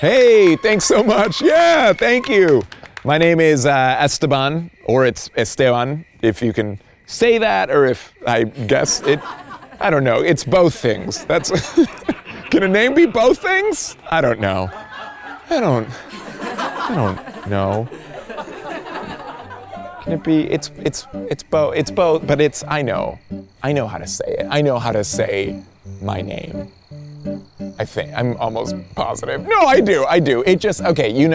Hey, thanks so much. Yeah, thank you. My name is Esteban, or it's Esteban, if you can say that, or if I guess it, I don't know. It's both things. That's, can a name be both things? I don't know. I don't know. Can it be, it's both, but it's, I know how to say it. I know how to say my name. I think, I'm almost positive. No, I do. It just, okay, you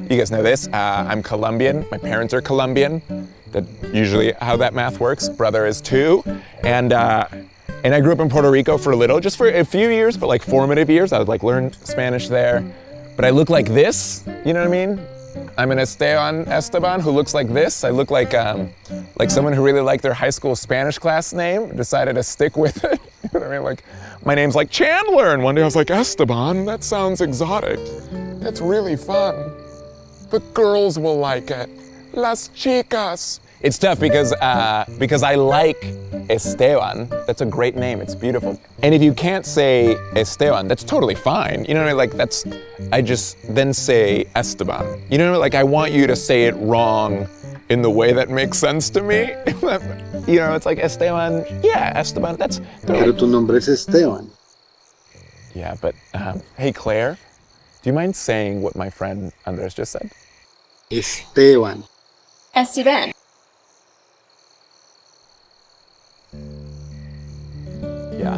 guys know this. I'm Colombian. My parents are Colombian. That's usually how that math works. Brother is too. And I grew up in Puerto Rico for a little, just for a few years, but like formative years. I would like learn Spanish there. But I look like this, you know what I mean? I'm an Esteban who looks like this. I look like someone who really liked their high school Spanish class name, decided to stick with it. You know what I mean? Like, my name's like Chandler, and one day I was like, Esteban, that sounds exotic. That's really fun. The girls will like it. Las chicas. It's tough because I like Esteban. That's a great name. It's beautiful. And if you can't say Esteban, that's totally fine. You know what I mean? Like I just then say Esteban. You know, like I want you to say it wrong in the way that makes sense to me. You know, it's like Esteban. Yeah, Esteban. That's. Pero tu nombre es Esteban. Yeah, but hey Claire, do you mind saying what my friend Andres just said? Esteban. Esteban. Yeah.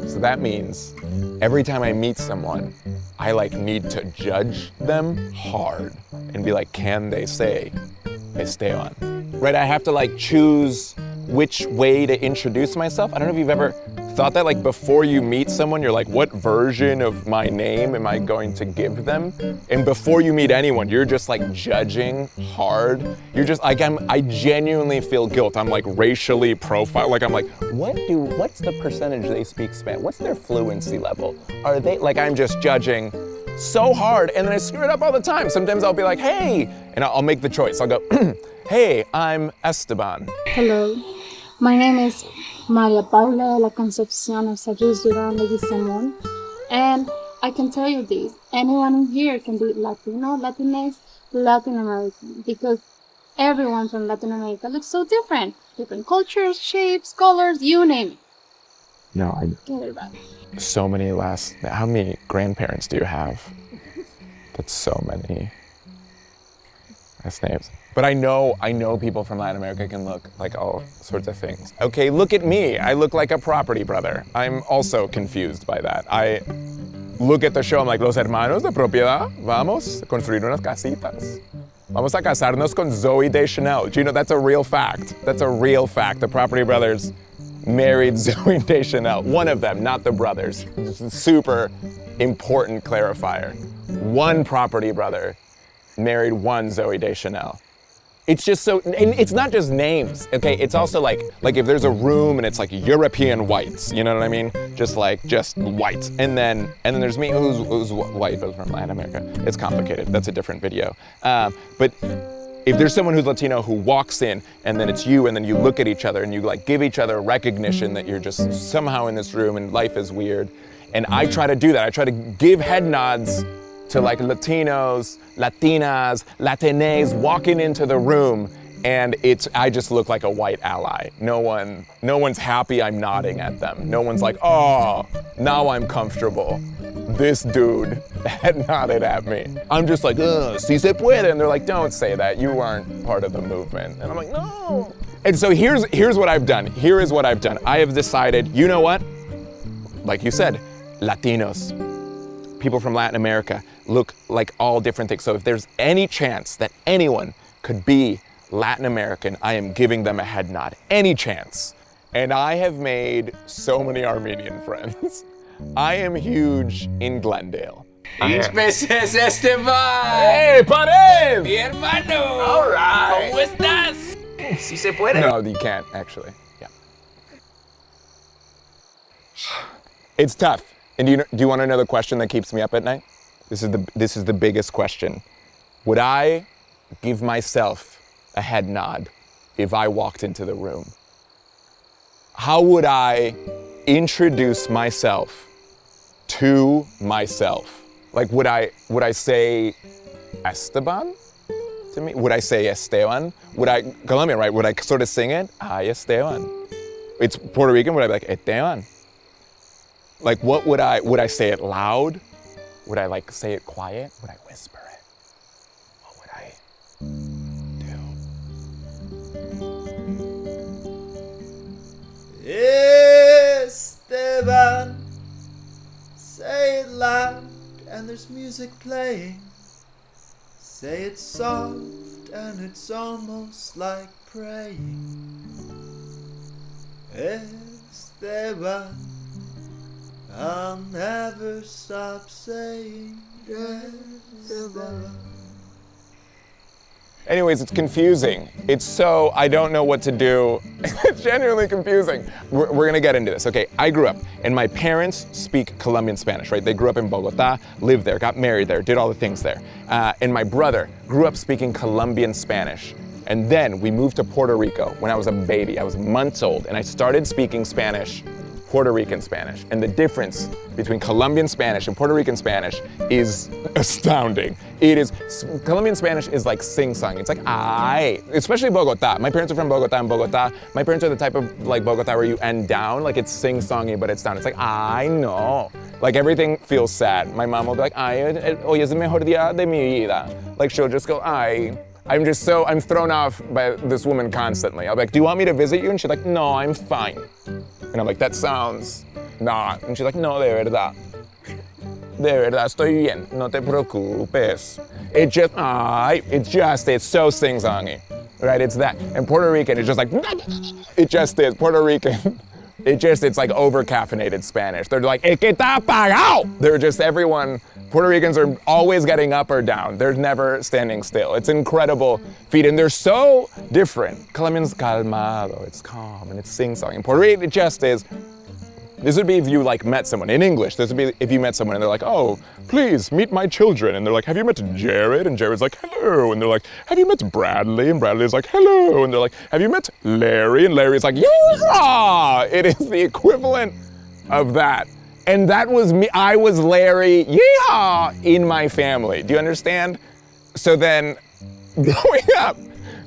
So that means every time I meet someone, I need to judge them hard and be like, can they say Esteban? Right? I have to choose which way to introduce myself. I don't know if you've ever thought that, before you meet someone, you're like, what version of my name am I going to give them? And before you meet anyone, you're just judging hard. You're just I genuinely feel guilt. I'm racially profiled. I'm like, what's the percentage they speak Spanish? What's their fluency level? Are they, I'm just judging so hard, and then I screw it up all the time. Sometimes I'll be like, hey, and I'll make the choice. I'll go, hey, I'm Esteban. Hello, my name is Maria Paula de la Concepción of Sajus Duran Leguizamon, and I can tell you this, anyone in here can be Latino, Latinx, Latin American, because everyone from Latin America looks so different. Different cultures, shapes, colors, you name it. No, I Get it right. so many how many grandparents do you have? That's so many last names. But I know people from Latin America can look like all sorts of things. Okay, look at me. I look like a property brother. I'm also confused by that. I look at the show, I'm like, los hermanos de propiedad, vamos a construir unas casitas. Vamos a casarnos con Zooey Deschanel. Do you know that's a real fact? That's a real fact. The Property Brothers married Zooey Deschanel. One of them, not the brothers. This is a super important clarifier. One Property Brother married one Zooey Deschanel. It's just so, and it's not just names, okay? It's also like if there's a room and it's European whites, you know what I mean? Just whites. And then there's me who's white but from Latin America. It's complicated, that's a different video. But if there's someone who's Latino who walks in and then it's you and then you look at each other and you give each other recognition that you're just somehow in this room and life is weird. And I try to do that, I try to give head nods to Latinos, Latinas, Latinx walking into the room, and I just look like a white ally. No one's happy I'm nodding at them. No one's like, oh, now I'm comfortable. This dude had nodded at me. I'm just like, si se puede, and they're like, don't say that, you aren't part of the movement. And I'm like, no. And so here's what I've done. Here is what I've done. I have decided, you know what? Like you said, Latinos, people from Latin America look like all different things. So if there's any chance that anyone could be Latin American, I am giving them a head nod. Any chance. And I have made so many Armenian friends. I am huge in Glendale. Mis peces, Esteban! Hey, Pared! Mi hermano! All right. ¿Cómo estás? Si se puede. No, you can't, actually. Yeah. It's tough. And do you want to know the question that keeps me up at night? This is the biggest question. Would I give myself a head nod if I walked into the room? How would I introduce myself to myself Like, would I say Esteban to me? Would I say Esteban? Colombian, right? Would I sort of sing it? Ay, Esteban. It's Puerto Rican, would I be like, Esteban? Like, would I say it loud? Would I like say it quiet? Would I whisper it? What would I do? Esteban, say it loud and there's music playing. Say it soft and it's almost like praying. Esteban, I'll never stop saying Esteban. Anyways, it's confusing. It's so, I don't know what to do. It's genuinely confusing. We're gonna get into this. Okay, I grew up, and my parents speak Colombian Spanish, right? They grew up in Bogota, lived there, got married there, did all the things there. And my brother grew up speaking Colombian Spanish. And then we moved to Puerto Rico when I was a baby. I was months old, and I started speaking Spanish, Puerto Rican Spanish. And the difference between Colombian Spanish and Puerto Rican Spanish is astounding. Colombian Spanish is like sing-song. It's like, ay, especially Bogota. My parents are from Bogota, and Bogota, my parents are the type of like Bogota where you end down, like it's sing-songy, but it's down. It's like, ay, no. Like everything feels sad. My mom will be like, ay, hoy es el mejor día de mi vida. Like she'll just go, ay. I'm thrown off by this woman constantly. I'll be like, do you want me to visit you? And she's like, no, I'm fine. And I'm like, that sounds not. And she's like, no, de verdad. De verdad, estoy bien. No te preocupes. It's so sing-songy, right? It's that. And Puerto Rican, it's just like, it just is. Puerto Rican, it's like over-caffeinated Spanish. They're like, es que está apagado. They're just everyone. Puerto Ricans are always getting up or down. They're never standing still. It's incredible feat, and they're so different. Colombian's calmado, it's calm, and it's sing-song. In Puerto Rican, it just is. This would be if you like met someone. In English, this would be if you met someone and they're like, oh, please meet my children. And they're like, have you met Jared? And Jared's like, hello. And they're like, have you met Bradley? And Bradley's like, hello. And they're like, have you met Larry? And Larry's like, yeah! It is the equivalent of that. And that was me. I was Larry, yeehaw, in my family. Do you understand? So then,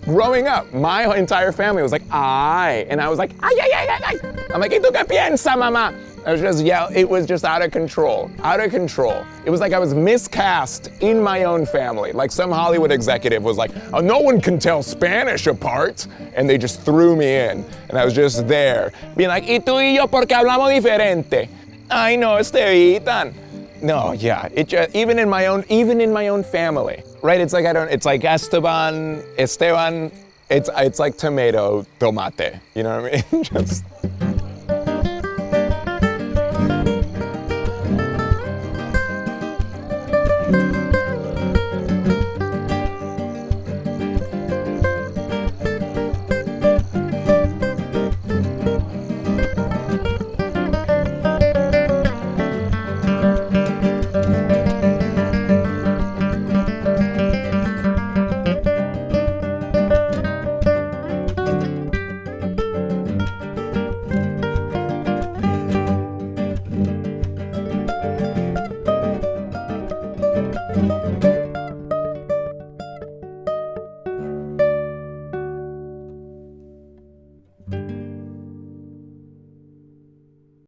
growing up, my entire family was like, ay. And I was like, ay, ay, ay, ay, ay. I'm like, ¿y tú qué piensas, mamá? I was just yelling. It was just out of control. Out of control. It was like I was miscast in my own family. Like some Hollywood executive was like, oh, no one can tell Spanish apart. And they just threw me in. And I was just there, being like, ¿y tú y yo por qué hablamos diferente? Ay, no, Esteban. No, yeah, it just, even in my own family, right? It's like it's like Esteban, it's like tomato, tomate, you know what I mean? Just